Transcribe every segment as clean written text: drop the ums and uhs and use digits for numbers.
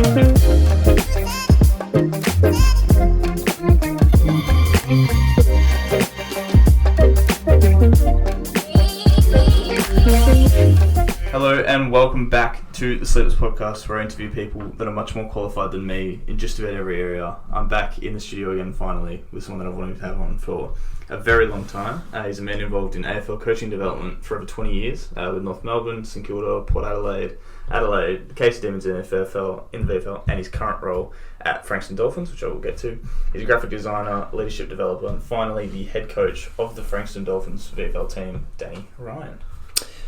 Hello and welcome back to the Sleepless podcast, where I interview people that are much more qualified than me in just about every area. I'm back in the studio again finally with someone that I've wanted to have on for a very long time. He's a man involved in AFL coaching development for over 20 years with North Melbourne, St Kilda, Port Adelaide, the Casey Demons in the VFL, and his current role at Frankston Dolphins, which I will get to. He's a graphic designer, leadership developer, and finally the head coach of the Frankston Dolphins VFL team, Danny Ryan.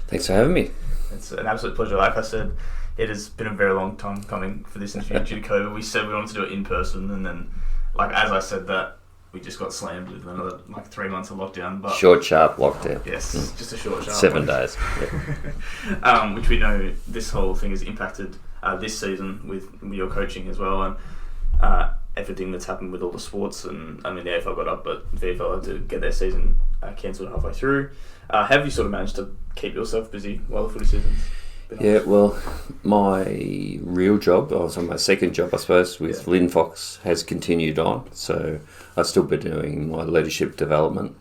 Thanks for having me. It's an absolute pleasure. Like I said, it has been a very long time coming for this interview due to COVID. We said we wanted to do it in person, and then, as I said that, we just got slammed with another 3 months of lockdown. But short, sharp lockdown. Yes, just a short, sharp 7 days. Which we know this whole thing has impacted this season with your coaching as well, and everything that's happened with all the sports. And I mean, the AFL got up, but the VFL had to get their season cancelled halfway through. Have you sort of managed to keep yourself busy while the footy season's been on? Yeah, well, my real job, I was on my second job, I suppose, with Lynn Fox, has continued on. So I've still been doing my leadership development,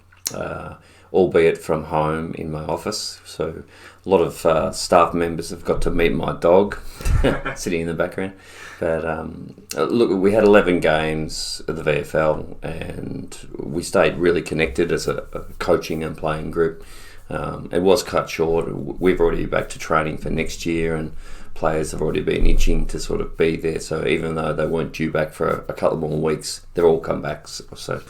albeit from home in my office. So a lot of staff members have got to meet my dog sitting in the background. But look, we had 11 games of the VFL, and we stayed really connected as a coaching and playing group. It was cut short. We've already back to training for next year, and players have already been itching to sort of be there. So even though they weren't due back for a couple more weeks, they're all come back. So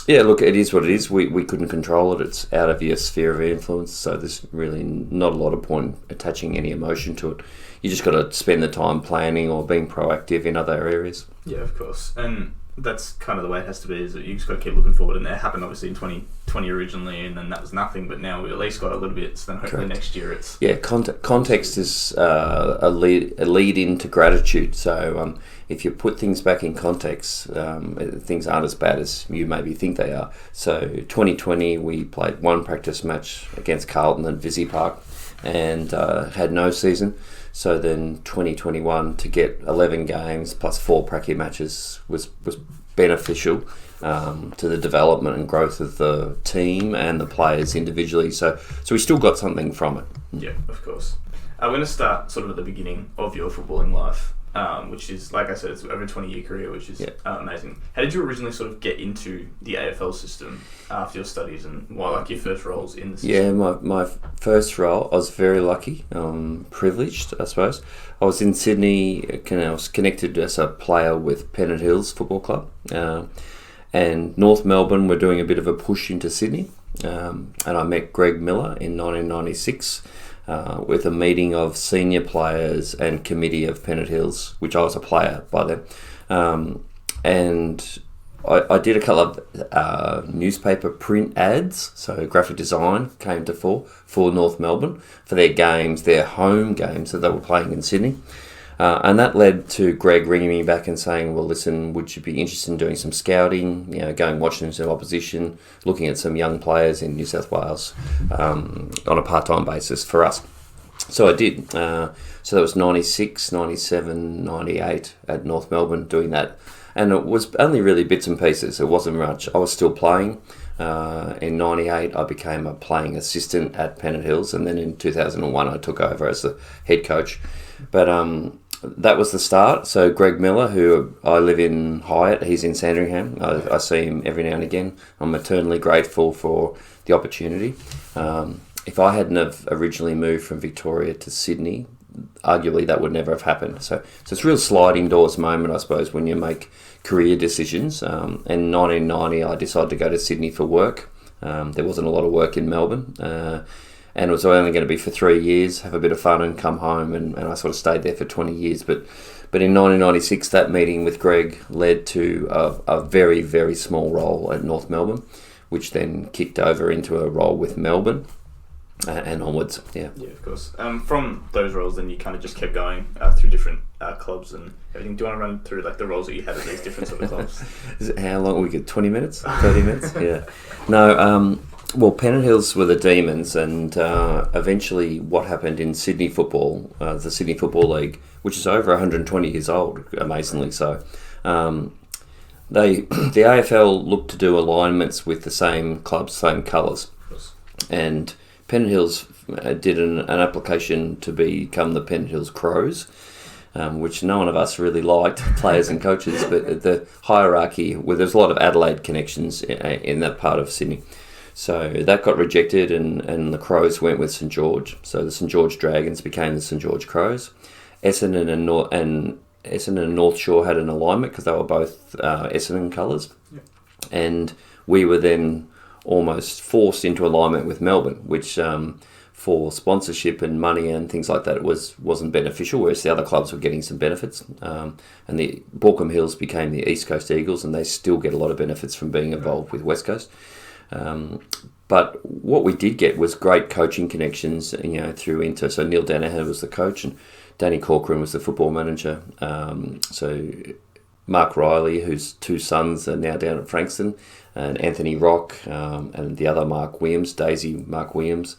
yeah, look, it is what it is. We couldn't control it. It's out of your sphere of influence. So there's really not a lot of point attaching any emotion to it. You just got to spend the time planning or being proactive in other areas. Yeah, of course. And that's kind of the way it has to be, is that you just got to keep looking forward. And it happened obviously in 2020 originally, and then that was nothing. But now we at least got a little bit, so then hopefully next year it's... Yeah, context is a lead into gratitude. So if you put things back in context, things aren't as bad as you maybe think they are. So 2020, we played one practice match against Carlton at Visy Park and had no season. So then 2021, to get 11 games plus 4 pracky matches was beneficial to the development and growth of the team and the players individually. So we still got something from it. Yeah, of course. We're going to start sort of at the beginning of your footballing life, which is, like I said, it's over a 20-year career, which is amazing. How did you originally sort of get into the AFL system after your studies, and why your first roles in the system? Yeah, my first role, I was very lucky, privileged, I suppose. I was in Sydney, I was connected as a player with Pennant Hills Football Club, and North Melbourne were doing a bit of a push into Sydney, and I met Greg Miller in 1996, with a meeting of senior players and committee of Pennant Hills, which I was a player by then. And I did a couple of newspaper print ads, so graphic design came to fore for North Melbourne for their games, their home games that they were playing in Sydney. And that led to Greg ringing me back and saying, well, listen, would you be interested in doing some scouting, going watching some opposition, looking at some young players in New South Wales on a part-time basis for us? So I did. So that was 96, 97, 98 at North Melbourne doing that. And it was only really bits and pieces. It wasn't much. I was still playing. In 98, I became a playing assistant at Pennant Hills. And then in 2001, I took over as the head coach. But that was the start. So Greg Miller, who I live in Hyatt, he's in Sandringham. I see him every now and again. I'm eternally grateful for the opportunity. If I hadn't have originally moved from Victoria to Sydney, arguably that would never have happened. So it's a real sliding doors moment, I suppose, when you make career decisions. In 1990, I decided to go to Sydney for work. There wasn't a lot of work in Melbourne. And it was only going to be for 3 years, have a bit of fun and come home. And I sort of stayed there for 20 years. But in 1996, that meeting with Greg led to a very, very small role at North Melbourne, which then kicked over into a role with Melbourne. And onwards, yeah. Yeah, of course. From those roles, then you kind of just kept going through different clubs and everything. Do you want to run through the roles that you had at these different sort of clubs? How long? We get 20 minutes, 30 minutes. Yeah. No. Well, Pennant Hills were the Demons, and eventually what happened in Sydney football, the Sydney Football League, which is over 120 years old, amazingly so, the AFL looked to do alignments with the same clubs, same colours. And Pennant Hills did an application to become the Pennant Hills Crows, which no one of us really liked, players and coaches, but the hierarchy, where there's a lot of Adelaide connections in that part of Sydney. So that got rejected, and the Crows went with St George. So the St George Dragons became the St George Crows. Essendon and North Shore had an alignment because they were both Essendon colours. Yep. And we were then almost forced into alignment with Melbourne, which for sponsorship and money and things like that it wasn't beneficial, whereas the other clubs were getting some benefits. And the Baulkham Hills became the East Coast Eagles, and they still get a lot of benefits from being involved with West Coast. But what we did get was great coaching connections, through Inter. So Neil Danaher was the coach, and Danny Corcoran was the football manager. So Mark Riley, whose two sons are now down at Frankston, and Anthony Rock, and the other Mark Williams, Mark Williams,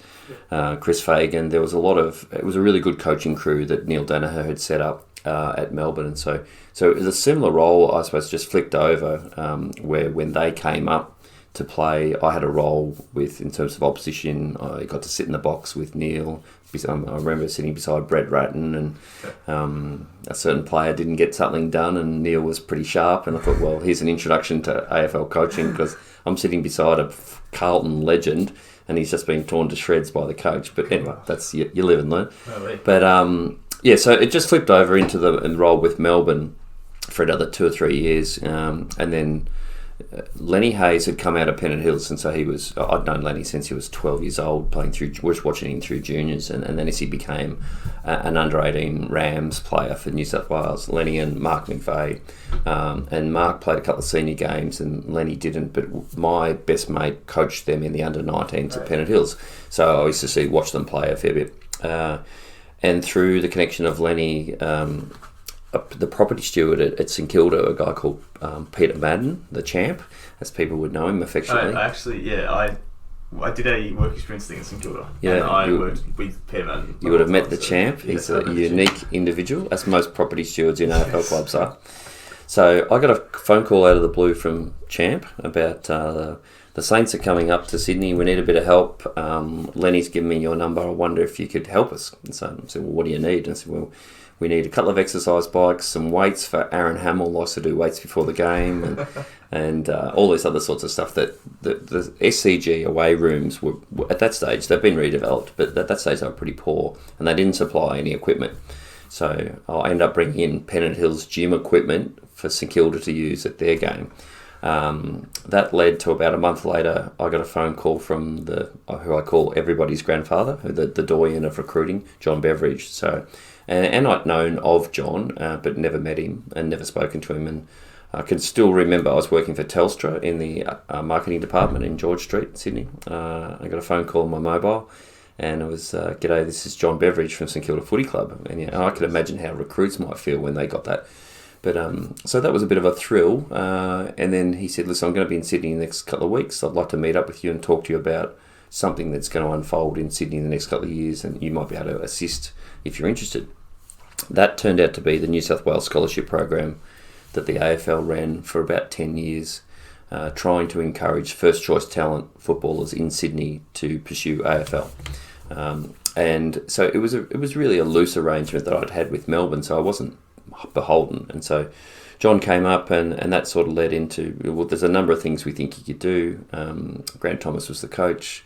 Chris Fagan. It was a really good coaching crew that Neil Danaher had set up at Melbourne. And so it was a similar role, I suppose, just flicked over, where when they came up to play, I had a role in terms of opposition. I got to sit in the box with Neil. I remember sitting beside Brett Ratton, and a certain player didn't get something done, and Neil was pretty sharp, and I thought, well, here's an introduction to AFL coaching, because I'm sitting beside a Carlton legend and he's just been torn to shreds by the coach. But anyway, that's you live and learn. But so it just flipped over into the role with Melbourne for another 2 or 3 years, and then Lenny Hayes had come out of Pennant Hills, and so I'd known Lenny since he was 12 years old, was watching him through juniors, and then as he became an under-18 Rams player for New South Wales, Lenny and Mark McVeigh, and Mark played a couple of senior games and Lenny didn't, but my best mate coached them in the under-19s at Pennant Hills, so I used to watch them play a fair bit, and through the connection of Lenny, the property steward at St Kilda, a guy called Peter Madden, the champ, as people would know him affectionately. I did a work experience thing at St Kilda, and I worked with Peter Madden. You would have met the champ. He's a unique individual, as most property stewards in AFL clubs are. So I got a phone call out of the blue from Champ about the Saints are coming up to Sydney. We need a bit of help. Lenny's given me your number. I wonder if you could help us. And so I said, well, what do you need? And I said, well, we need a couple of exercise bikes, some weights for Aaron Hamill, likes to do weights before the game, and all this other sorts of stuff that the SCG away rooms were at that stage, they've been redeveloped, but at that stage they were pretty poor, and they didn't supply any equipment. So I ended up bringing in Pennant Hills gym equipment for St Kilda to use at their game. That led to about a month later, I got a phone call from who I call everybody's grandfather, the doyen of recruiting, John Beveridge. So. And I'd known of John, but never met him and never spoken to him. And I can still remember I was working for Telstra in the marketing department in George Street, Sydney. I got a phone call on my mobile, and it was, "G'day, this is John Beveridge from St Kilda Footy Club." And I could imagine how recruits might feel when they got that. But so that was a bit of a thrill. And then he said, "Listen, I'm going to be in Sydney in the next couple of weeks. I'd like to meet up with you and talk to you about something that's going to unfold in Sydney in the next couple of years, and you might be able to assist if you're interested." That turned out to be the New South Wales Scholarship Program that the AFL ran for about 10 years, trying to encourage first-choice talent footballers in Sydney to pursue AFL. And so it was really a loose arrangement that I'd had with Melbourne, so I wasn't beholden. And so John came up, and that sort of led into, well, there's a number of things we think you could do. Grant Thomas was the coach.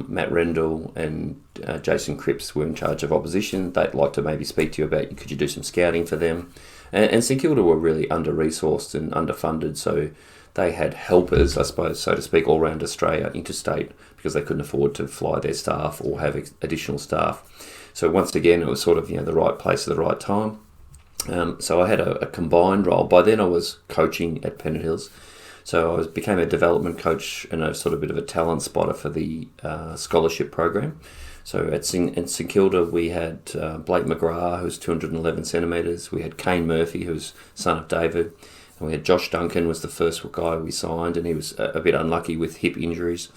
Matt Rendell and Jason Cripps were in charge of opposition. They'd like to maybe speak to you about, could you do some scouting for them? And St Kilda were really under-resourced and underfunded, so they had helpers, I suppose, so to speak, all around Australia, interstate, because they couldn't afford to fly their staff or have additional staff. So once again, it was sort of the right place at the right time. So I had a combined role. By then I was coaching at Pennant Hills. So I became a development coach and a sort of bit of a talent spotter for the scholarship program. So at St Kilda, we had Blake McGrath, who was 211 centimetres. We had Kane Murphy, who was son of David. And we had Josh Duncan, was the first guy we signed, and he was a bit unlucky with hip injuries.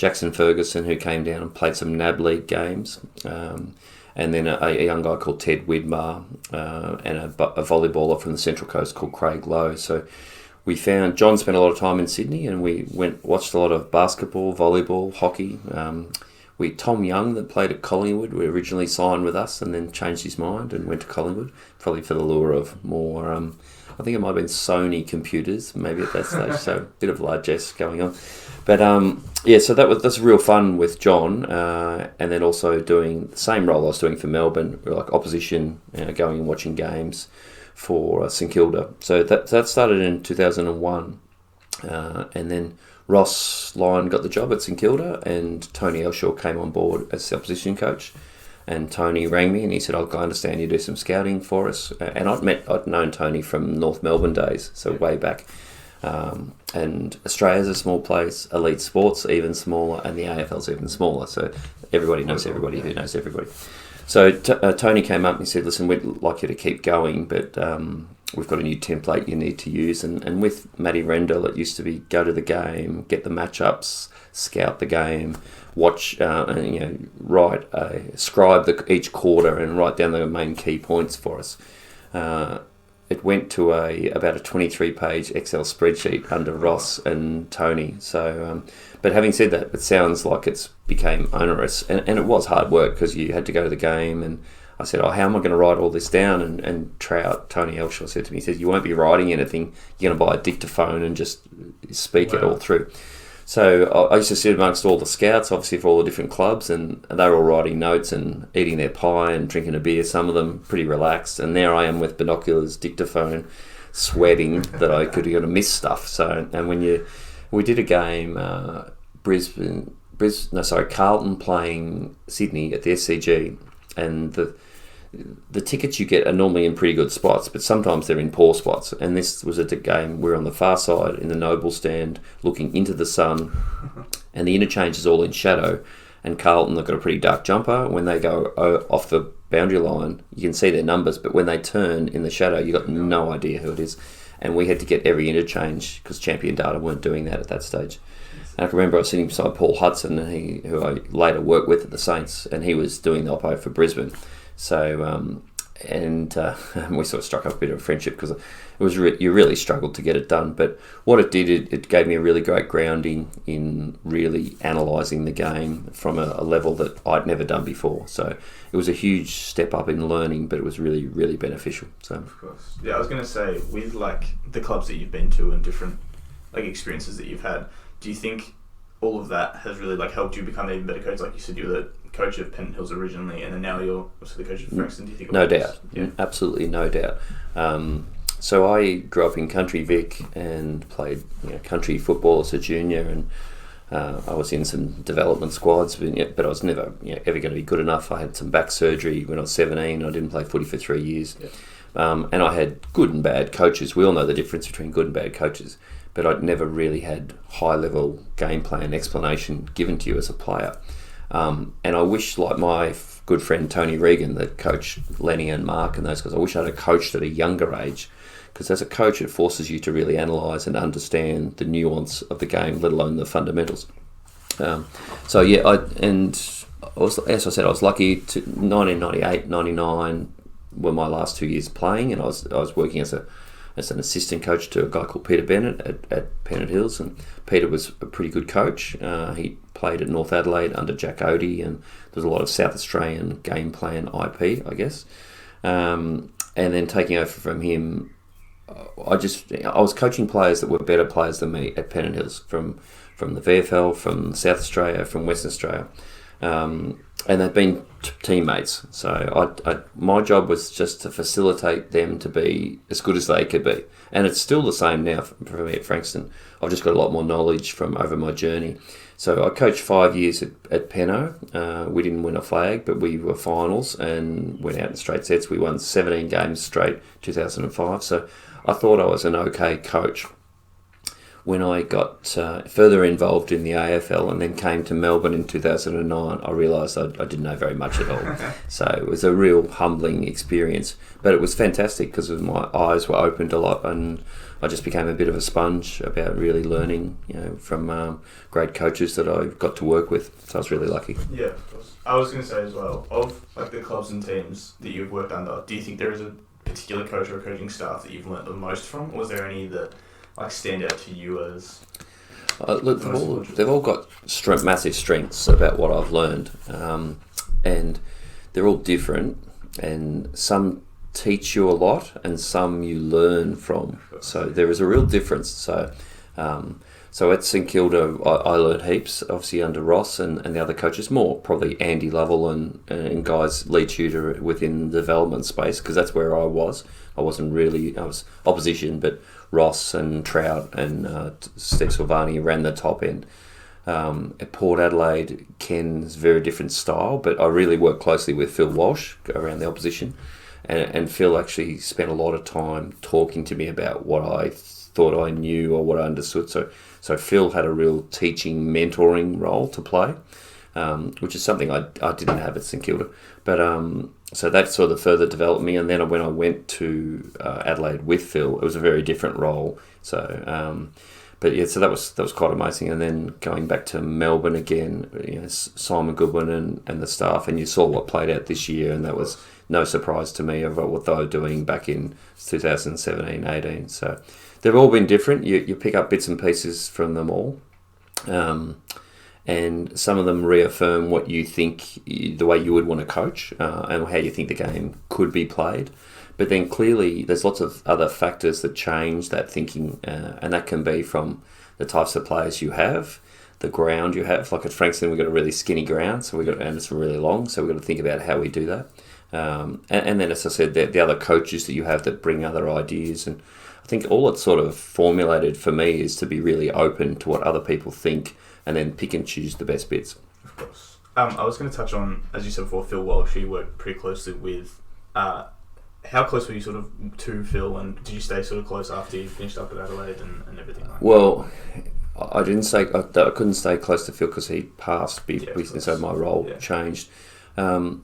Jackson Ferguson, who came down and played some NAB League games, and then a young guy called Ted Widmar, and a volleyballer from the Central Coast called Craig Lowe. So we found John spent a lot of time in Sydney, and we watched a lot of basketball, volleyball, hockey. Tom Young, that played at Collingwood, we originally signed with us and then changed his mind and went to Collingwood, probably for the lure of more, I think it might have been Sony computers, maybe at that stage, so a bit of largesse going on. But so that's real fun with John, and then also doing the same role I was doing for Melbourne, like opposition, going and watching games for St Kilda. So that started in 2001, and then Ross Lyon got the job at St Kilda, and Tony Elshaw came on board as the opposition coach. And Tony rang me and he said, I understand you do some scouting for us. And I'd known Tony from North Melbourne days, so way back. And Australia's a small place, elite sports even smaller, and the AFL's even smaller. So everybody knows everybody who knows everybody. So Tony came up and he said, listen, we'd like you to keep going, but we've got a new template you need to use. And with Matty Rendell, it used to be go to the game, get the matchups, scout the game, watch, scribe each quarter and write down the main key points for us. It went to about a 23-page Excel spreadsheet under Ross and Tony. So, but having said that, it sounds like it's became onerous, and it was hard work because you had to go to the game. And I said, how am I going to write all this down? And Tony Elshaw said to me, he said, you won't be writing anything. You're going to buy a dictaphone and just speak it all through. So I used to sit amongst all the scouts, obviously for all the different clubs, and they were all writing notes and eating their pie and drinking a beer, some of them pretty relaxed. And there I am with binoculars, dictaphone, sweating that I could miss stuff. So, and we did a game, Carlton playing Sydney at the SCG, and the tickets you get are normally in pretty good spots, but sometimes they're in poor spots. And this was a game we're on the far side in the Noble stand, looking into the sun, and the interchange is all in shadow. And Carlton have got a pretty dark jumper. When they go off the boundary line, you can see their numbers, but when they turn in the shadow, you got no idea who it is. And we had to get every interchange because Champion Data weren't doing that at that stage. And I can remember I was sitting beside Paul Hudson, who I later worked with at the Saints, and he was doing the oppo for Brisbane. So, we sort of struck up a bit of a friendship because it was you really struggled to get it done. But what it did, it gave me a really great grounding in really analysing the game from a level that I'd never done before. So it was a huge step up in learning, but it was really, really beneficial. So of course, yeah. I was going to say, with like the clubs that you've been to and different like experiences that you've had, do you think all of that has really like helped you become an even better coach? Like you said, you were the coach of Pennant Hills originally, and then now you're also the coach of Frankston. Do you think? No doubt, absolutely no doubt. So I grew up in Country Vic and played country football as a junior, and I was in some development squads, but I was never ever going to be good enough. I had some back surgery when I was 17. I didn't play footy for 3 years, and I had good and bad coaches. We all know the difference between good and bad coaches, but I'd never really had high-level game plan explanation given to you as a player. And I wish, like my good friend Tony Regan, that coached Lenny and Mark and those guys, I wish I'd have coached at a younger age, because as a coach it forces you to really analyse and understand the nuance of the game, let alone the fundamentals. As I said, I was lucky to 1998, 99 were my last 2 years playing, and I was working as an assistant coach to a guy called Peter Bennett at Pennant Hills, and Peter was a pretty good coach. He played at North Adelaide under Jack Odie, and there's a lot of South Australian game plan IP, I guess. And then taking over from him, I was coaching players that were better players than me at Pennant Hills, from the VFL, from South Australia, from Western Australia. And they've been teammates. So my job was just to facilitate them to be as good as they could be. And it's still the same now for me at Frankston. I've just got a lot more knowledge from over my journey. So I coached 5 years at Penno. We didn't win a flag, but we were finals and went out in straight sets. We won 17 games straight, 2005. So I thought I was an okay coach. when I got further involved in the AFL and then came to Melbourne in 2009, I realised I didn't know very much at all. So it was a real humbling experience. But it was fantastic because my eyes were opened a lot, and I just became a bit of a sponge about really learning, from great coaches that I got to work with. So I was really lucky. Yeah, of course. I was going to say as well, of like the clubs and teams that you've worked under, do you think there is a particular coach or coaching staff that you've learnt the most from? Or was there any that stand out to you as... Look, they've all got massive strengths about what I've learned, and they're all different, and some teach you a lot and some you learn from. So there is a real difference. So at St Kilda, I learned heaps, obviously under Ross and the other coaches, more probably Andy Lovell and guys, lead tutor within the development space, because that's where I was. I was opposition, but Ross and Trout and Steve Silvani ran the top end. At Port Adelaide, Ken's very different style, but I really worked closely with Phil Walsh around the opposition, and Phil actually spent a lot of time talking to me about what I thought I knew or what I understood. So Phil had a real teaching, mentoring role to play, which is something I didn't have at St Kilda. But so that sort of further developed me. And then when I went to Adelaide with Phil, it was a very different role. So, so that was quite amazing. And then going back to Melbourne again, Simon Goodwin and the staff, and you saw what played out this year, and that was no surprise to me of what they were doing back in 2017, 18. So they've all been different. You pick up bits and pieces from them all. And some of them reaffirm what you think, the way you would want to coach, and how you think the game could be played. But then clearly there's lots of other factors that change that thinking, and that can be from the types of players you have, the ground you have. Like at Frankston, we've got a really skinny ground, and it's really long, so we've got to think about how we do that. And then, as I said, the other coaches that you have that bring other ideas. And I think all it's sort of formulated for me is to be really open to what other people think, and then pick and choose the best bits. Of course. I was going to touch on, as you said before, Phil Walsh. You worked pretty closely with. How close were you sort of to Phil, and did you stay sort of close after you finished up at Adelaide and everything like that? Well, I couldn't stay close to Phil because he passed, so my role changed. I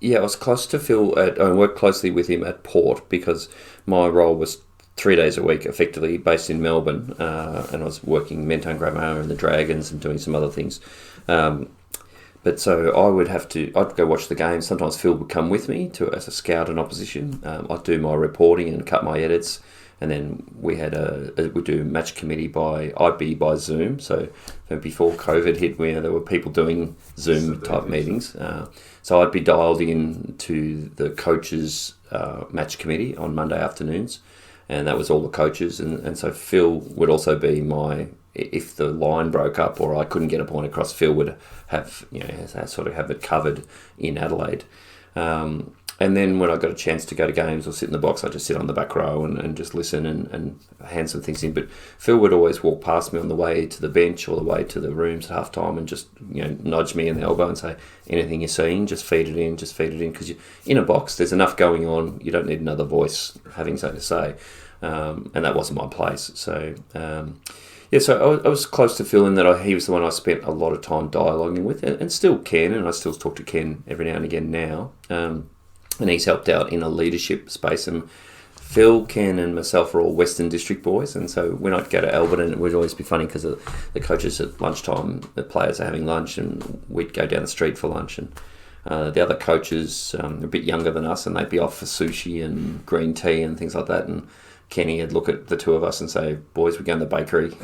was close to Phil. I worked closely with him at Port because my role was 3 days a week, effectively based in Melbourne, and I was working Mentone Grammar and the Dragons and doing some other things. But so I'd go watch the game. Sometimes Phil would come with me as a scout and opposition. I'd do my reporting and cut my edits, and then we'd do match committee I'd be by Zoom. So before COVID hit, there were people doing Zoom type meetings. So I'd be dialed in to the coaches' match committee on Monday afternoons, and that was all the coaches. And so Phil would also be if the line broke up or I couldn't get a point across, Phil would have it covered in Adelaide. And then when I got a chance to go to games or sit in the box, I'd just sit on the back row and just listen and hand some things in. But Phil would always walk past me on the way to the bench or the way to the rooms at half time and just nudge me in the elbow and say, anything you're seeing, just feed it in. Because in a box, there's enough going on. You don't need another voice having something to say. And that wasn't my place. So... so I was close to Phil in that he was the one I spent a lot of time dialoguing with, and still Ken, and I still talk to Ken every now and again now. And he's helped out in a leadership space. And Phil, Ken, and myself are all Western District boys, and so when I'd go to Alberton, it would always be funny because the coaches at lunchtime, the players are having lunch, and we'd go down the street for lunch, and the other coaches are a bit younger than us, and they'd be off for sushi and green tea and things like that, and Kenny would look at the two of us and say, boys, we're going to the bakery,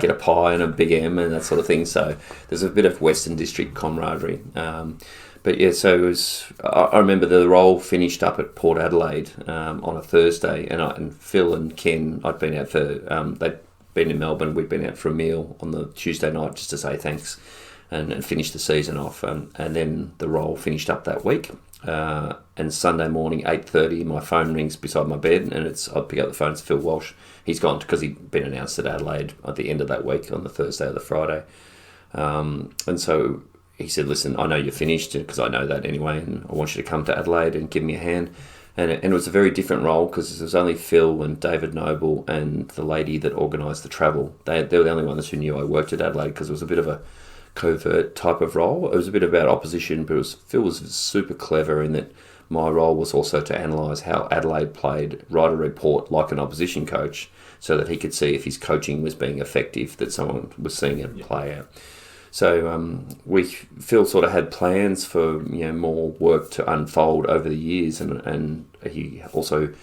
get a pie and a Big M and that sort of thing. So there's a bit of Western District camaraderie. But yeah, so it was. I remember the role finished up at Port Adelaide on a Thursday, and Phil and Ken, I'd been out for. They'd been in Melbourne. We'd been out for a meal on the Tuesday night just to say thanks, and finish the season off. And then the role finished up that week. And Sunday morning, 8:30, my phone rings beside my bed, and I'd pick up the phone. It's Phil Walsh. He's gone because he'd been announced at Adelaide at the end of that week on the Thursday or the Friday. And so he said, listen, I know you're finished because I know that anyway, and I want you to come to Adelaide and give me a hand. And it was a very different role because there was only Phil and David Noble and the lady that organised the travel. They were the only ones who knew I worked at Adelaide because it was a bit of a covert type of role. It was a bit about opposition, but Phil was super clever in that my role was also to analyse how Adelaide played, write a report like an opposition coach so that he could see if his coaching was being effective, that someone was seeing it play out. So Phil sort of had plans for more work to unfold over the years, and he also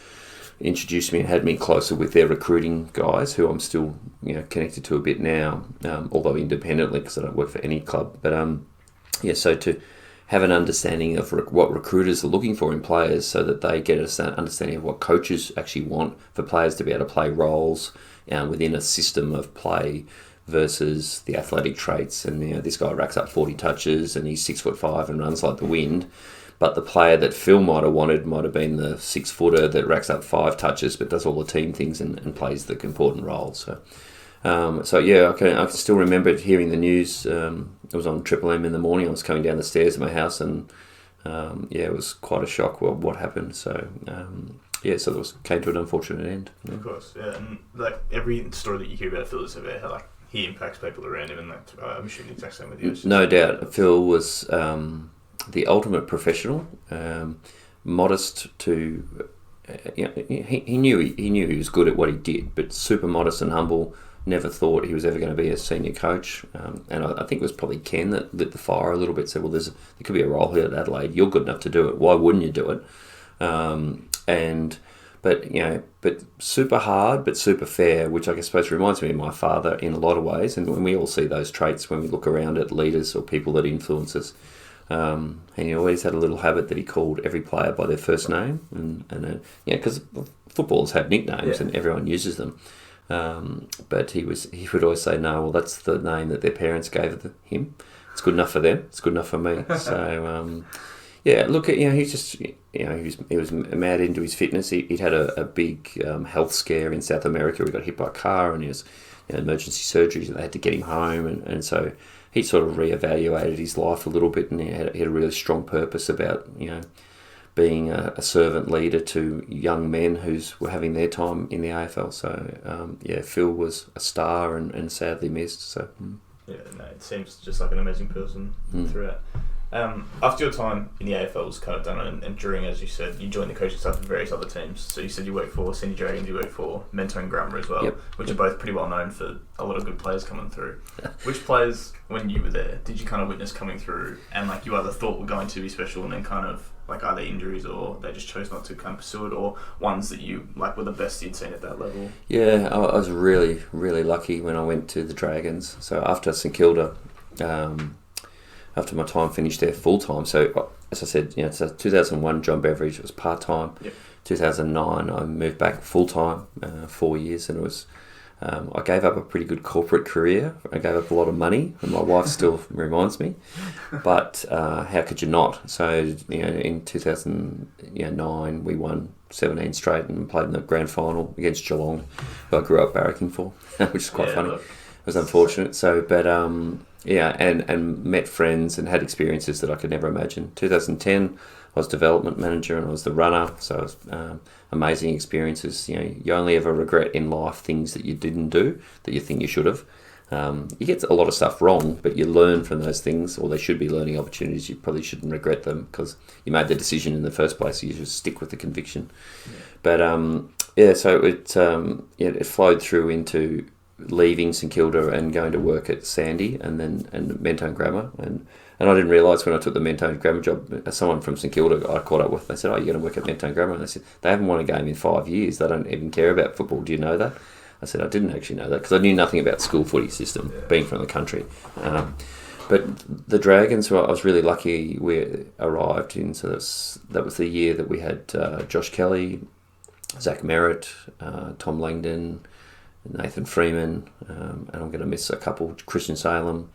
introduced me and had me closer with their recruiting guys, who I'm still connected to a bit now, although independently because I don't work for any club. But so to have an understanding of what recruiters are looking for in players, so that they get an understanding of what coaches actually want for players to be able to play roles within a system of play versus the athletic traits. And this guy racks up 40 touches and he's 6'5" and runs like the wind. But the player that Phil might have wanted might have been the 6-footer that racks up 5 touches but does all the team things and plays the important role. So I can still remember hearing the news. It was on Triple M in the morning. I was coming down the stairs of my house, and it was quite a shock what happened. So so it came to an unfortunate end. Yeah. Of course, yeah, and like every story that you hear about Phil is about how he impacts people around him, and I'm assuming the exact same with you. No doubt, Phil was the ultimate professional, modest to. He knew he was good at what he did, but super modest and humble. Never thought he was ever going to be a senior coach, and I think it was probably Ken that lit the fire a little bit. Said, "Well, there could be a role here at Adelaide. You're good enough to do it. Why wouldn't you do it?" But super hard, but super fair, which I suppose reminds me of my father in a lot of ways. And when we all see those traits when we look around at leaders or people that influence us. And he always had a little habit that he called every player by their first name, and because footballers have nicknames and everyone uses them. But he would always say, "No, well, that's the name that their parents gave him. It's good enough for them. It's good enough for me." So look at he's just he was mad into his fitness. He'd had a big health scare in South America. He got hit by a car, and he was emergency surgery. So they had to get him home, and so he sort of reevaluated his life a little bit, and he had a really strong purpose about being a servant leader to young men who were having their time in the AFL. So Phil was a star and sadly missed. So it seems just like an amazing person throughout. After your time in the AFL was kind of done, and during, as you said, you joined the coaching staff of various other teams. So you said you worked for Sydney Dragons, you worked for Mentor and Grammar as well, which are both pretty well known for a lot of good players coming through. Which players, when you were there, did you kind of witness coming through and you either thought were going to be special and then kind of either injuries or they just chose not to kind of pursue it, or ones that you were the best you'd seen at that level? Yeah, I was really, really lucky when I went to the Dragons. So after St Kilda, after my time finished there full time. So as I said, it's 2001 John Beveridge, it was part time. 2009 I moved back full time, 4 years, and it was I gave up a pretty good corporate career. I gave up a lot of money, and my wife still reminds me. But how could you not? So in 2009 we won 17 straight and played in the grand final against Geelong, who I grew up barracking for, which is quite funny. Look, it was unfortunate. So, but and met friends and had experiences that I could never imagine. 2010, I was development manager and I was the runner, so it was amazing experiences. You only ever regret in life things that you didn't do that you think you should have. You get a lot of stuff wrong, but you learn from those things, or they should be learning opportunities. You probably shouldn't regret them because you made the decision in the first place. So you should stick with the conviction. But so it flowed through into leaving St Kilda and going to work at Sandy and Mentone Grammar, and I didn't realise when I took the Mentone Grammar job, someone from St Kilda I caught up with, they said, "Oh, you're going to work at Mentone Grammar?" And I said, "They haven't won a game in 5 years. They don't even care about football. Do you know that?" I said, "I didn't actually know that because I knew nothing about school footy system, being from the country." But the Dragons, I was really lucky we arrived in, so that was the year that we had Josh Kelly, Zach Merritt, Tom Langdon, Nathan Freeman, and I'm going to miss a couple, Christian Salem.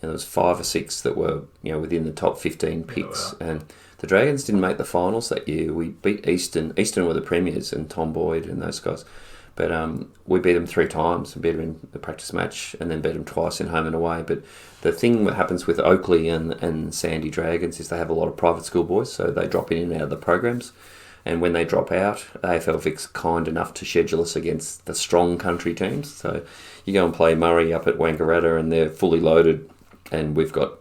There was 5 or 6 that were within the top 15 picks. Oh, wow. And the Dragons didn't make the finals that year. We beat Eastern. Eastern were the premiers, and Tom Boyd and those guys. But we beat them 3 times. We beat them in the practice match and then beat them twice in home and away. But the thing that happens with Oakley and Sandy Dragons is they have a lot of private school boys, so they drop in and out of the programs. And when they drop out, AFL Vic's kind enough to schedule us against the strong country teams. So you go and play Murray up at Wangaratta and they're fully loaded, and we've got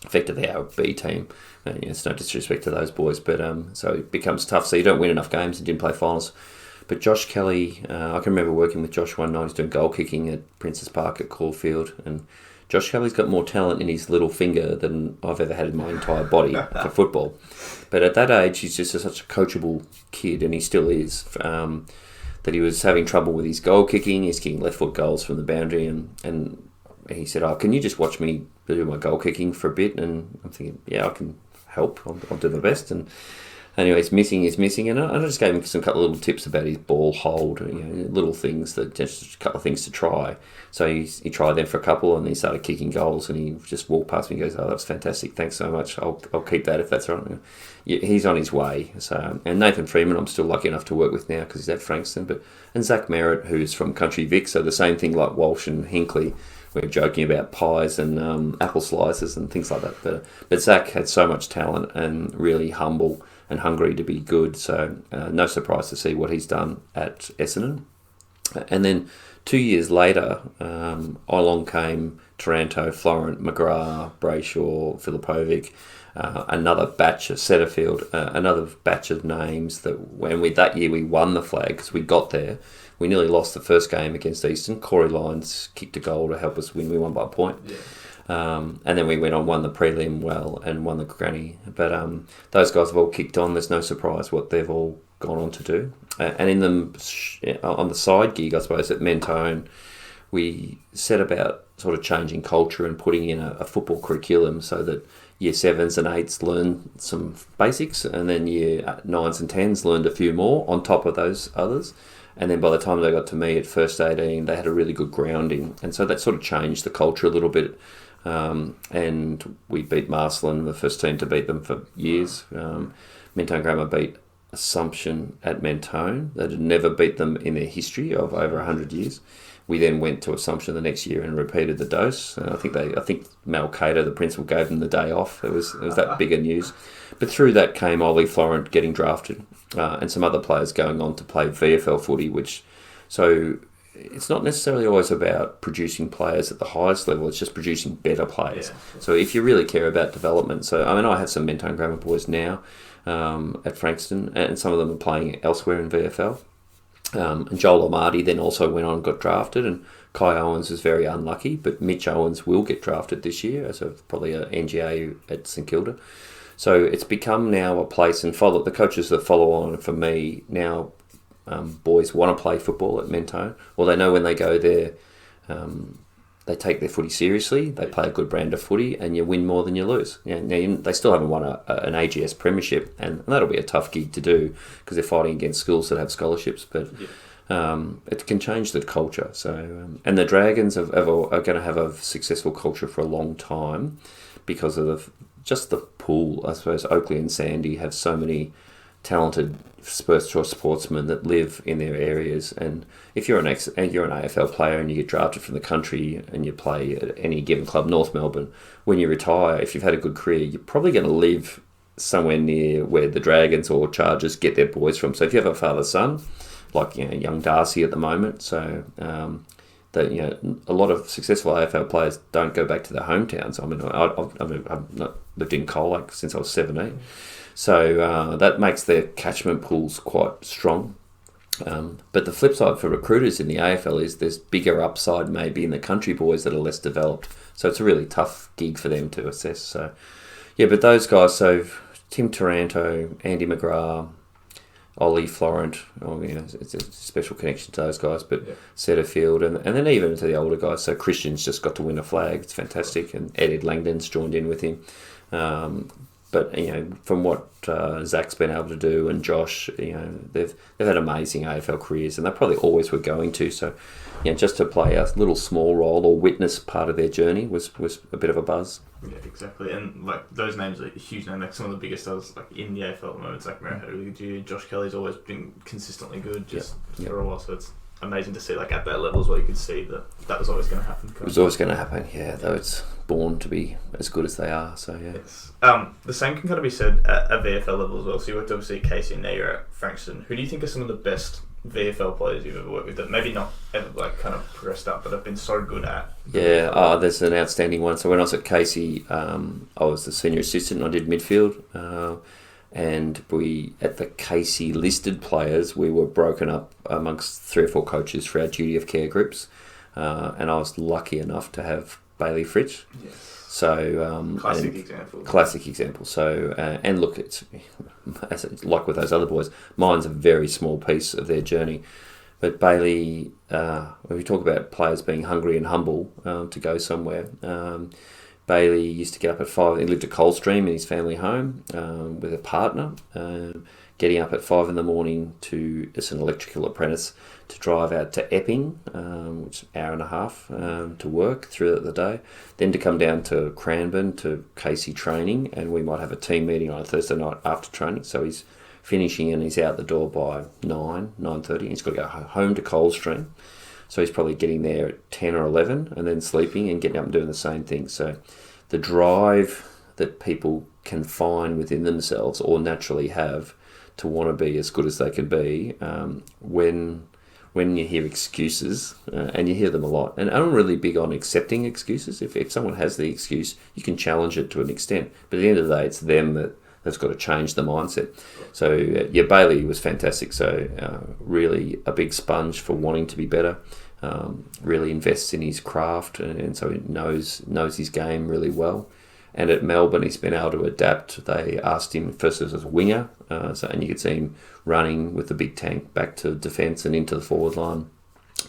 effectively our B team. And, it's no disrespect to those boys, but so it becomes tough. So you don't win enough games and didn't play finals. But Josh Kelly, I can remember working with Josh one night. He's doing goal kicking at Princess Park at Caulfield, and Josh Kelly's got more talent in his little finger than I've ever had in my entire body for football. But at that age, he's just such a coachable kid, and he still is. That he was having trouble with his goal kicking. He's kicking left foot goals from the boundary, and he said, "Oh, can you just watch me do my goal kicking for a bit?" And I'm thinking, "Yeah, I can help. I'll do my best." And anyway, he's missing, and I just gave him some couple of little tips about his ball hold, little things, just a couple of things to try. So he tried them for a couple, and he started kicking goals, and he just walked past me and goes, "Oh, that's fantastic, thanks so much, I'll keep that if that's all right." Yeah, he's on his way. So, and Nathan Freeman, I'm still lucky enough to work with now because he's at Frankston, and Zach Merritt, who's from Country Vic, so the same thing like Walsh and Hinkley. We're joking about pies and apple slices and things like that, but Zach had so much talent and really humble and hungry to be good, so no surprise to see what he's done at Essendon. And then 2 years later, along came Taranto, Florent, McGrath, Brayshaw, Filipovic, another batch of Setterfield, another batch of names that that year we won the flag because we got there. We nearly lost the first game against Eastern. Corey Lyons kicked a goal to help us win. We won by a point. Yeah. And then we went on, won the prelim well and won the granny. But those guys have all kicked on. There's no surprise what they've all gone on to do. And in them, on the side gig, I suppose, at Mentone, we set about sort of changing culture and putting in a football curriculum so that year 7s and 8s learn some basics, and then year 9s and 10s learned a few more on top of those others. And then by the time they got to me at first 18, they had a really good grounding. And so that sort of changed the culture a little bit. And we beat Marsland, the first team to beat them for years. Mentone Grammar beat Assumption at Mentone. They had never beat them in their history of over 100 years. We then went to Assumption the next year and repeated the dose. And I think Mal Cater, the principal, gave them the day off. It was that bigger news. But through that came Ollie Florent getting drafted, and some other players going on to play VFL footy. So it's not necessarily always about producing players at the highest level. It's just producing better players. Yeah. So if you really care about development, I have some Mentone Grammar boys now at Frankston, and some of them are playing elsewhere in VFL. And Joel Amarty then also went on and got drafted, and Kai Owens was very unlucky, but Mitch Owens will get drafted this year as probably an NGA at St Kilda. So it's become now a place, and the coaches that follow on for me now, boys want to play football at Mentone, or they know when they go there, they take their footy seriously, they play a good brand of footy, and you win more than you lose. Now, they still haven't won an AGS premiership, and that'll be a tough gig to do because they're fighting against schools that have scholarships, but it can change the culture. So, and the Dragons are going to have a successful culture for a long time because of just the pool. I suppose Oakley and Sandy have so many talented first choice sportsmen that live in their areas, and if you're an AFL player and you get drafted from the country and you play at any given club, North Melbourne, when you retire, if you've had a good career, you're probably going to live somewhere near where the Dragons or Chargers get their boys from. So if you have a father-son, like young Darcy at the moment, so a lot of successful AFL players don't go back to their hometowns. I mean, I've not lived in Colac since I was 17. So that makes their catchment pools quite strong. But the flip side for recruiters in the AFL is there's bigger upside maybe in the country boys that are less developed. So it's a really tough gig for them to assess. So, yeah, but those guys, so Tim Taranto, Andy McGrath, Ollie Florent, it's a special connection to those guys, but Setterfield, and then even to the older guys. So Christian's just got to win a flag. It's fantastic. And Ed Langdon's joined in with him. But from what Zach's been able to do, and Josh, they've had amazing AFL careers, and they probably always were going to. So, just to play a little small role or witness part of their journey was a bit of a buzz. Yeah, exactly. And like those names are a huge name. Like some of the biggest stars like in the AFL at the moment, it's like Merritt, Josh Kelly's always been consistently good for a while. So it's amazing to see, like, at that level as well. You could see that was always going to happen. It was always going to happen, yeah, though it's born to be as good as they are, so yeah. Yes. The same can kind of be said at a VFL level as well. So you worked obviously at Casey and now you're at Frankston. Who do you think are some of the best VFL players you've ever worked with that maybe not ever like kind of progressed up but have been so good at? Yeah, there's an outstanding one. So when I was at Casey, I was the senior assistant and I did midfield. And at the Casey listed players, we were broken up amongst 3 or 4 coaches for our duty of care groups. And I was lucky enough to have Bailey Fritz. Yes. So classic example. So and look, it's like with those other boys. Mine's a very small piece of their journey, but Bailey. When we talk about players being hungry and humble to go somewhere, Bailey used to get up at 5. He lived at Coldstream in his family home with a partner. Getting up at 5 in the morning as an electrical apprentice to drive out to Epping, which is an hour and a half to work throughout the day. Then to come down to Cranbourne to Casey training, and we might have a team meeting on a Thursday night after training. So he's finishing and he's out the door by 9:30. He's got to go home to Coldstream. So he's probably getting there at 10 or 11 and then sleeping and getting up and doing the same thing. So the drive that people can find within themselves or naturally have to want to be as good as they can be, when you hear excuses, and you hear them a lot, and I'm really big on accepting excuses. If someone has the excuse, you can challenge it to an extent, but at the end of the day, it's them that's got to change the mindset. So Bailey was fantastic. So really a big sponge for wanting to be better. Really invests in his craft, and so he knows his game really well. And at Melbourne, he's been able to adapt. They asked him first as a winger, and you could see him running with the big tank back to defence and into the forward line.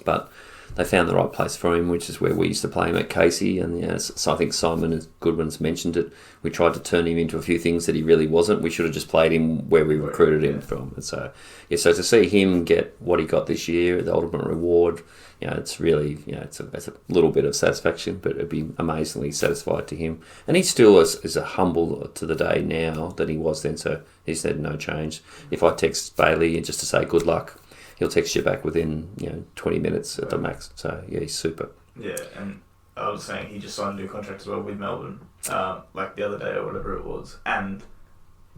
But they found the right place for him, which is where we used to play him at Casey. And so I think Simon Goodwin's mentioned it. We tried to turn him into a few things that he really wasn't. We should have just played him where we recruited him from. And so to see him get what he got this year, the ultimate reward, it's really, it's a little bit of satisfaction, but it'd be amazingly satisfied to him. And he still is a humble to the day now that he was then. So he said no change. If I text Bailey just to say good luck, he'll text you back within 20 minutes at the max. So he's super. Yeah, and I was saying he just signed a new contract as well with Melbourne, like the other day or whatever it was, and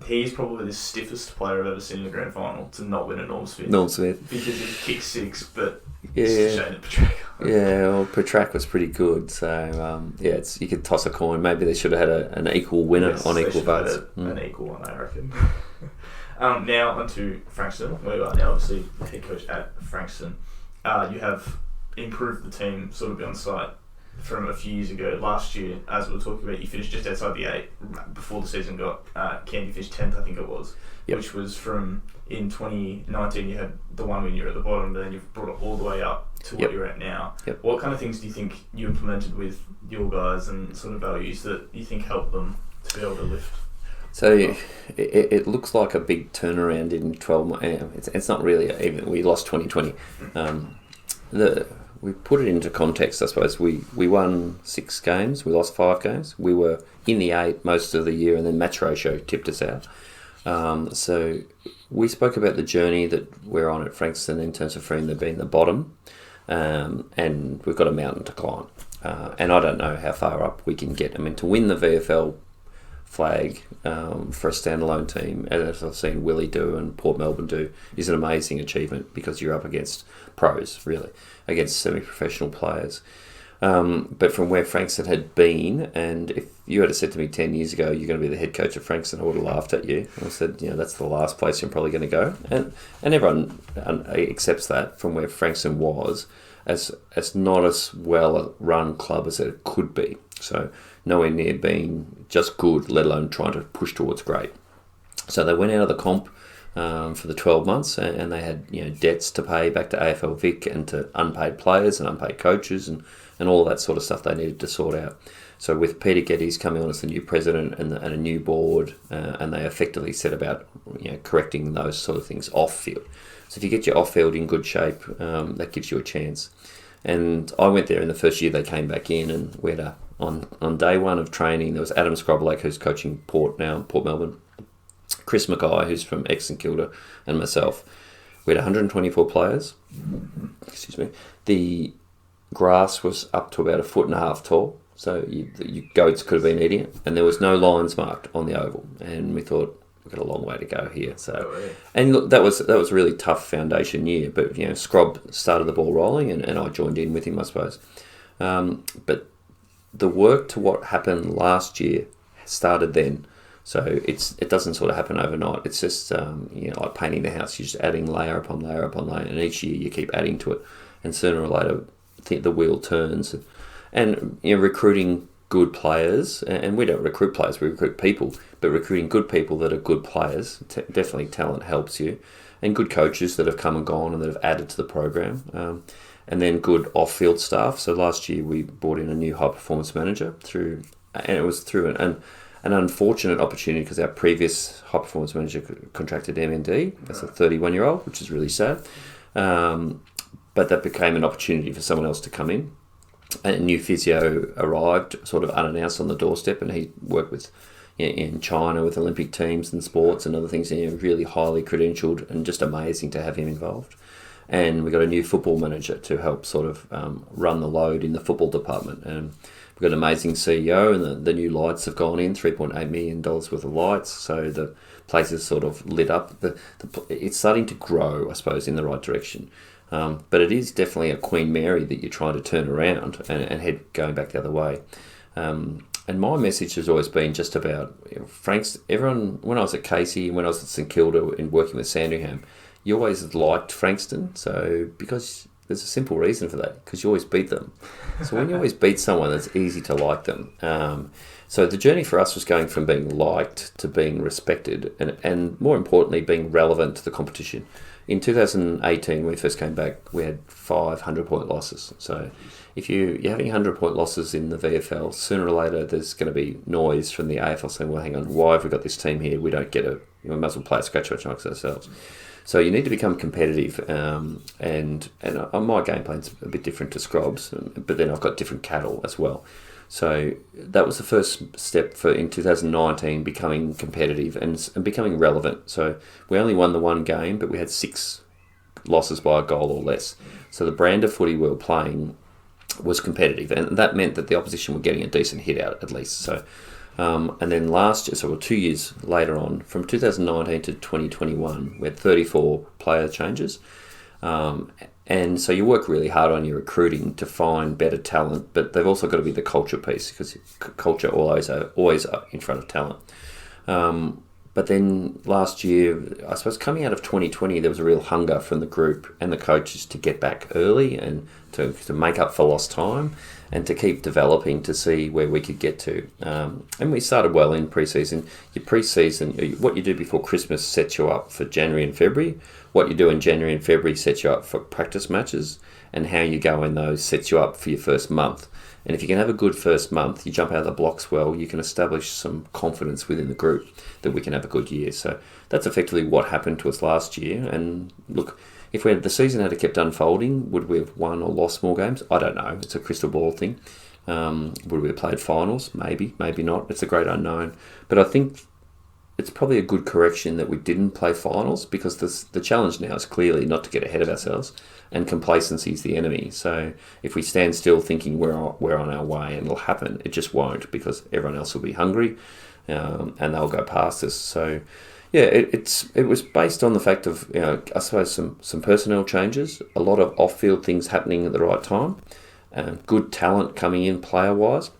he's probably the stiffest player I've ever seen in the grand final to not win at Norm Smith. Because he kicked 6, but it's a shame that Petrack. Yeah, well, Petrack was pretty good. So you could toss a coin. Maybe they should have had an equal winner on equal votes. An equal one, I reckon. Now onto Frankston, where you are now, obviously the head coach at Frankston. You have improved the team sort of on site from a few years ago. Last year, as we were talking about, you finished just outside the 8 before the season got canned. You finished 10th, I think it was, which was from in 2019. You had the one when you were at the bottom, but then you've brought it all the way up to what you're at now. What kind of things do you think you implemented with your guys and sort of values that you think helped them to be able to lift? So it looks like a big turnaround in 12 months. It's not really even. We lost 2020. We put it into context, I suppose. We won 6 games. We lost 5 games. We were in the 8 most of the year, and then match ratio tipped us out. So we spoke about the journey that we're on at Frankston in terms of Freeman being the bottom, and we've got a mountain to climb. And I don't know how far up we can get. I mean, to win the VFL flag for a standalone team, as I've seen Willie do and Port Melbourne do, is an amazing achievement because you're up against pros, really, against semi-professional players. But from where Frankston had been, and if you had said to me 10 years ago, you're going to be the head coach of Frankston, I would have laughed at you. I said, that's the last place you're probably going to go. And everyone accepts that from where Frankston was as not as well a run club as it could be. So nowhere near being just good, let alone trying to push towards great. So they went out of the comp for the 12 months, and they had debts to pay back to AFL Vic and to unpaid players and unpaid coaches and all that sort of stuff they needed to sort out. So with Peter Geddes coming on as the new president and a new board, and they effectively set about correcting those sort of things off field. So if you get your off field in good shape, that gives you a chance. And I went there in the first year they came back in, and we had on day one of training, there was Adam Scrobblake, who's coaching Port Melbourne, Chris Mackay, who's from St Kilda, and myself. We had 124 players. Excuse me. The grass was up to about 1.5 foot tall, so your goats could have been eating it, and there was no lines marked on the oval. And we thought, we've got a long way to go here. So, and look, that was a really tough foundation year. But Scrobb started the ball rolling, and I joined in with him, I suppose. But the work to what happened last year started then. So it doesn't sort of happen overnight. It's just like painting the house. You're just adding layer upon layer upon layer, and each year you keep adding to it, and sooner or later, the wheel turns. And recruiting good players, and we don't recruit players, we recruit people, but recruiting good people that are good players, definitely talent helps you, and good coaches that have come and gone and that have added to the program, and then good off-field staff. So last year we brought in a new high-performance manager and it was through an unfortunate opportunity because our previous high-performance manager contracted MND. That's a 31-year-old, which is really sad. But that became an opportunity for someone else to come in. And a new physio arrived sort of unannounced on the doorstep, and he worked with in China with Olympic teams and sports and other things, and really highly credentialed, and just amazing to have him involved. And we got a new football manager to help sort of run the load in the football department. And we've got an amazing CEO, and the new lights have gone in, $3.8 million worth of lights. So the place is sort of lit up. It's starting to grow, I suppose, in the right direction. But it is definitely a Queen Mary that you're trying to turn around and head going back the other way. And my message has always been just about Frankston. Everyone, when I was at Casey, when I was at St Kilda and working with Sandringham, you always liked Frankston. So because there's a simple reason for that, because you always beat them. So when you always beat someone, it's easy to like them. So the journey for us was going from being liked to being respected, and more importantly, being relevant to the competition. In 2018, when we first came back, we had 5 100-point losses. So if you're having 100-point losses in the VFL, sooner or later there's going to be noise from the AFL saying, well, hang on, why have we got this team here? We don't get it. We might as well play a scratch match amongst ourselves. So you need to become competitive, and my game plan's a bit different to Scrobb's, but then I've got different cattle as well. So that was the first step for in 2019, becoming competitive and becoming relevant. So we only won the one game, but we had 6 losses by a goal or less. So the brand of footy we were playing was competitive, and that meant that the opposition were getting a decent hit out at least. So, and then last year, so 2 years later on, from 2019 to 2021, we had 34 player changes. And so you work really hard on your recruiting to find better talent, but they've also got to be the culture piece, because culture always in front of talent. But then last year, I suppose coming out of 2020, there was a real hunger from the group and the coaches to get back early and to make up for lost time and to keep developing to see where we could get to. And we started well in pre-season. Your pre-season, what you do before Christmas sets you up for January and February. What you do in January and February sets you up for practice matches, and how you go in those sets you up for your first month. And if you can have a good first month, you jump out of the blocks well, you can establish some confidence within the group that we can have a good year. So that's effectively what happened to us last year. And look, if the season had kept unfolding, would we have won or lost more games? I don't know. It's a crystal ball thing. Would we have played finals? Maybe, maybe not. It's a great unknown. But I think it's probably a good correction that we didn't play finals, because the challenge now is clearly not to get ahead of ourselves, and complacency is the enemy. So if we stand still thinking we're on our way and it'll happen, it just won't, because everyone else will be hungry and they'll go past us. So yeah, it was based on the fact of, I suppose some personnel changes, a lot of off-field things happening at the right time, good talent coming in player-wise,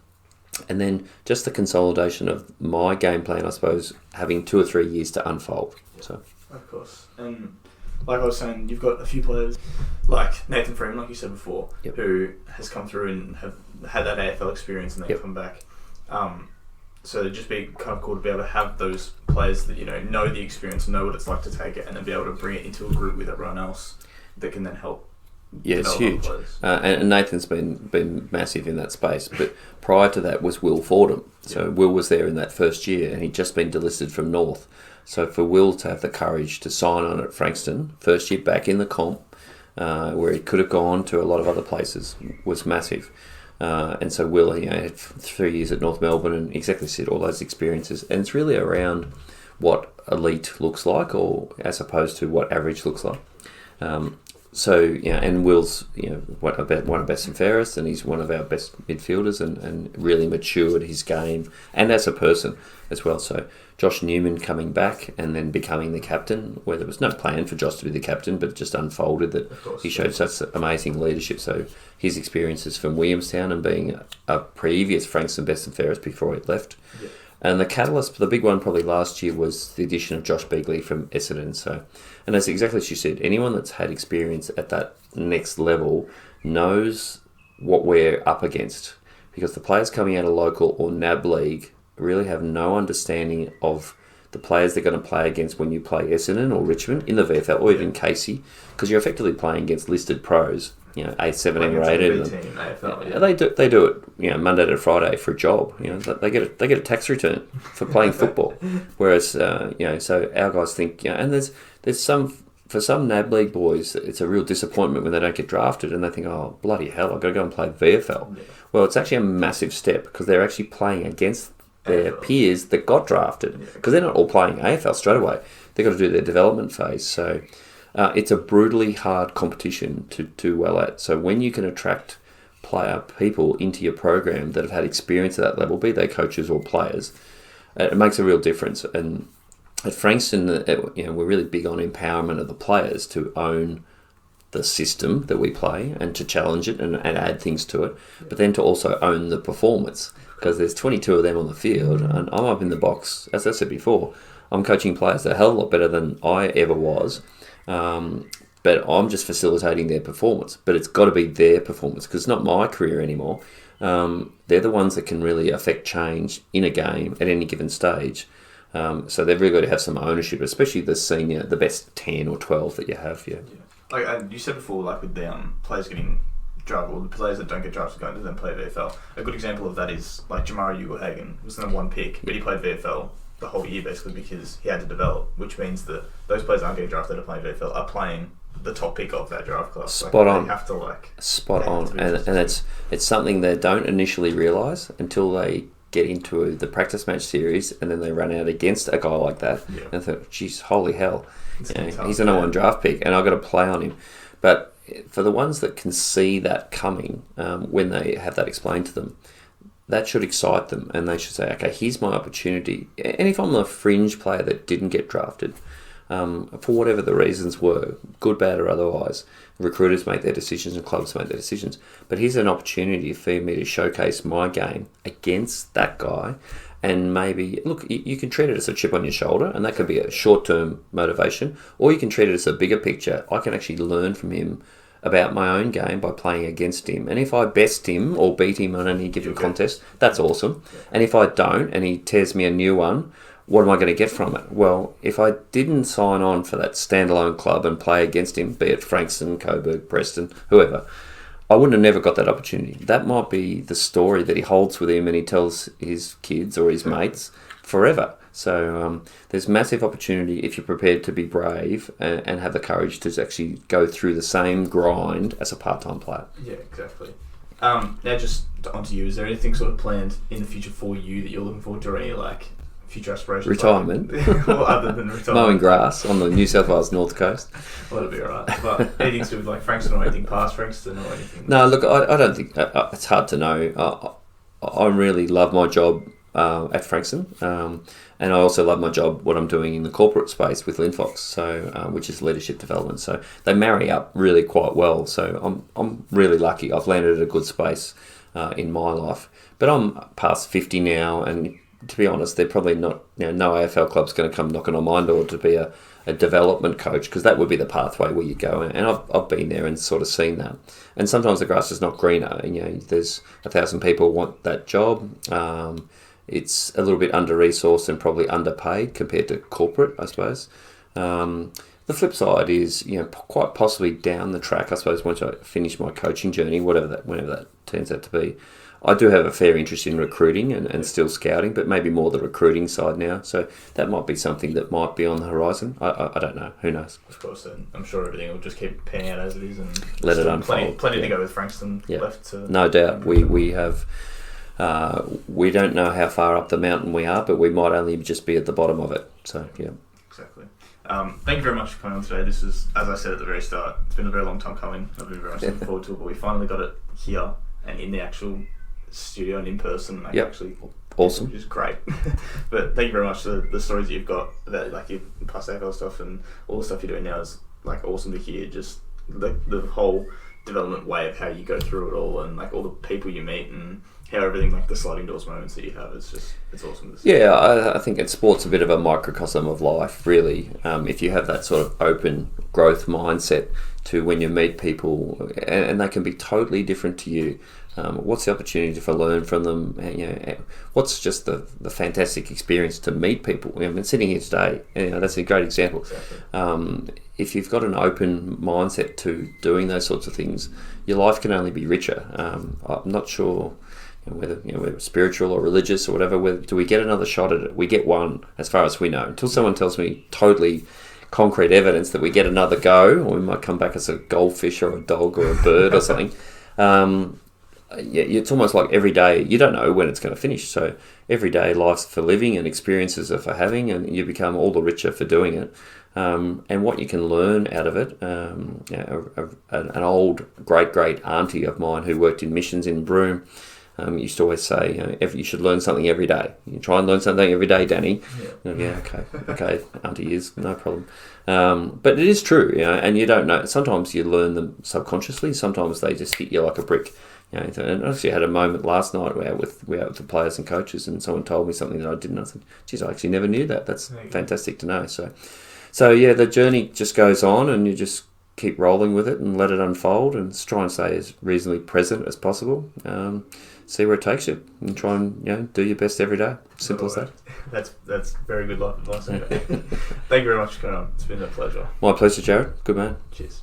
and then just the consolidation of my game plan, I suppose, having 2 or 3 years to unfold. So, of course. And like I was saying, you've got a few players like Nathan Freeman, like you said before, yep, who has come through and have had that AFL experience and then yep, come back. So it'd just be kind of cool to be able to have those players that know the experience, know what it's like to take it, and then be able to bring it into a group with everyone else that can then help. Yeah, it's huge. And Nathan's been massive in that space. But prior to that was Will Fordham. So Will was there in that first year, and he'd just been delisted from North. So for Will to have the courage to sign on at Frankston, first year back in the comp, where he could have gone to a lot of other places, was massive. And so Will, had 3 years at North Melbourne and exactly said all those experiences. And it's really around what elite looks like, or as opposed to what average looks like. So, and Will's, one of best and fairest, and he's one of our best midfielders, and really matured his game and as a person as well. So Josh Newman coming back and then becoming the captain, where there was no plan for Josh to be the captain, but it just unfolded that he showed such amazing leadership. So his experiences from Williamstown and being a previous Frankston best and fairest before he left. Yeah. And the catalyst, the big one probably last year, was the addition of Josh Begley from Essendon. So, and that's exactly as you said. Anyone that's had experience at that next level knows what we're up against, because the players coming out of local or NAB league really have no understanding of the players they're going to play against when you play Essendon or Richmond in the VFL or even Casey, because you're effectively playing against listed pros. 8-17 rated. They do it. Monday to Friday for a job. They get a tax return for playing football. Whereas so our guys think and there's some for some NAB league boys, it's a real disappointment when they don't get drafted and they think, oh bloody hell, I've got to go and play VFL. Yeah. Well, it's actually a massive step because they're actually playing against their peers that got drafted, because they're not all playing AFL straight away. They've got to do their development phase. So. It's a brutally hard competition to do well at. So when you can attract people into your program that have had experience at that level, be they coaches or players, it makes a real difference. And at Frankston, we're really big on empowerment of the players to own the system that we play and to challenge it and add things to it, but then to also own the performance, because there's 22 of them on the field and I'm up in the box. As I said before, I'm coaching players that are a hell of a lot better than I ever was. But I'm just facilitating their performance. But it's got to be their performance, because it's not my career anymore. They're the ones that can really affect change in a game at any given stage. So they've really got to have some ownership, especially the best 10 or 12 that you have. Yeah. Like you said before, like with the players getting drafted, or the players that don't get drafted going to then play VFL. A good example of that is like Jamari Ugle-Hagen was the number one pick, but he played VFL the whole year basically because he had to develop, which means that those players that aren't getting drafted to play VFL are playing the top pick of that draft class. Spot on. They have to spot on, and it's something they don't initially realise until they get into the practice match series, and then they run out against a guy like that, and think, geez, holy hell, he's the number one draft pick, and I've got to play on him. But for the ones that can see that coming, when they have that explained to them, that should excite them, and they should say, okay, here's my opportunity. And if I'm a fringe player that didn't get drafted, for whatever the reasons were, good, bad or otherwise, recruiters make their decisions and clubs make their decisions. But here's an opportunity for me to showcase my game against that guy, and maybe, look, you can treat it as a chip on your shoulder, and that could be a short-term motivation, or you can treat it as a bigger picture. I can actually learn from him about my own game by playing against him, and if I best him or beat him on any given contest, that's awesome. And if I don't and he tears me a new one, what am I going to get from it? Well, if I didn't sign on for that standalone club and play against him, be it Frankston, Coburg, Preston, whoever, I wouldn't have never got that opportunity. That might be the story that he holds with him and he tells his kids or his mates forever. So there's massive opportunity if you're prepared to be brave and have the courage to actually go through the same grind as a part-time player. Yeah, exactly. Now just onto you, is there anything sort of planned in the future for you that you're looking forward to, or any future aspirations? Retirement. Well, other than retirement. Mowing grass on the New South Wales North Coast. Well, that'll be alright. But anything to do with Frankston or anything past Frankston or anything? No, look, I don't think... it's hard to know. I really love my job at Frankston. And I also love my job, what I'm doing in the corporate space with Linfox, so which is leadership development. So they marry up really quite well. So I'm really lucky. I've landed at a good space in my life. But I'm past 50 now, and to be honest, they're probably not. No AFL club's going to come knocking on my door to be a development coach, because that would be the pathway where you go. And I've been there and sort of seen that. And sometimes the grass is not greener. There's 1,000 people want that job. It's a little bit under-resourced and probably underpaid compared to corporate, I suppose. The flip side is, quite possibly down the track, I suppose, once I finish my coaching journey, whenever that turns out to be, I do have a fair interest in recruiting and still scouting, but maybe more the recruiting side now. So that might be something that might be on the horizon. I don't know. Who knows? Of course, then I'm sure everything will just keep panning out as it is, and let it unfold. Plenty to go with Frankston left to. No doubt, we have. We don't know how far up the mountain we are, but we might only just be at the bottom of it. So, yeah. Exactly. Thank you very much for coming on today. This is, as I said at the very start, it's been a very long time coming. I've been very much looking forward to it, but we finally got it here and in the actual studio and in person. Actually, awesome, which is great. But thank you very much. The stories that you've got about like your past AFL stuff and all the stuff you're doing now is like awesome to hear. Just the whole development way of how you go through it all, and like all the people you meet and how everything, like the sliding doors moments that you have, it's awesome to see. Yeah, I think sport's a bit of a microcosm of life, really. If you have that sort of open growth mindset to when you meet people, and they can be totally different to you. What's the opportunity to learn from them? What's just the fantastic experience to meet people? I've been sitting here today. That's a great example. Exactly. If you've got an open mindset to doing those sorts of things, your life can only be richer. I'm not sure whether spiritual or religious or whatever. Do we get another shot at it? We get one, as far as we know. Until someone tells me totally concrete evidence that we get another go, or we might come back as a goldfish or a dog or a bird or something. It's almost like every day, you don't know when it's going to finish. So every day life's for living and experiences are for having, and you become all the richer for doing it. And what you can learn out of it, an old great auntie of mine who worked in missions in Broome used to always say, you should learn something every day. You try and learn something every day, Danny. Yeah, okay, auntie is, no problem. But it is true, and you don't know. Sometimes you learn them subconsciously. Sometimes they just hit you like a brick. And I actually had a moment last night where we out with the players and coaches, and someone told me something that I didn't. I said, geez, I actually never knew that. That's fantastic to know. So yeah, the journey just goes on, and you just keep rolling with it and let it unfold, and try and stay as reasonably present as possible. See where it takes you, and try and do your best every day. Simple as that. That's very good life advice. Anyway. Thank you very much for coming on. It's been a pleasure. My pleasure, Jarryd. Good man. Cheers.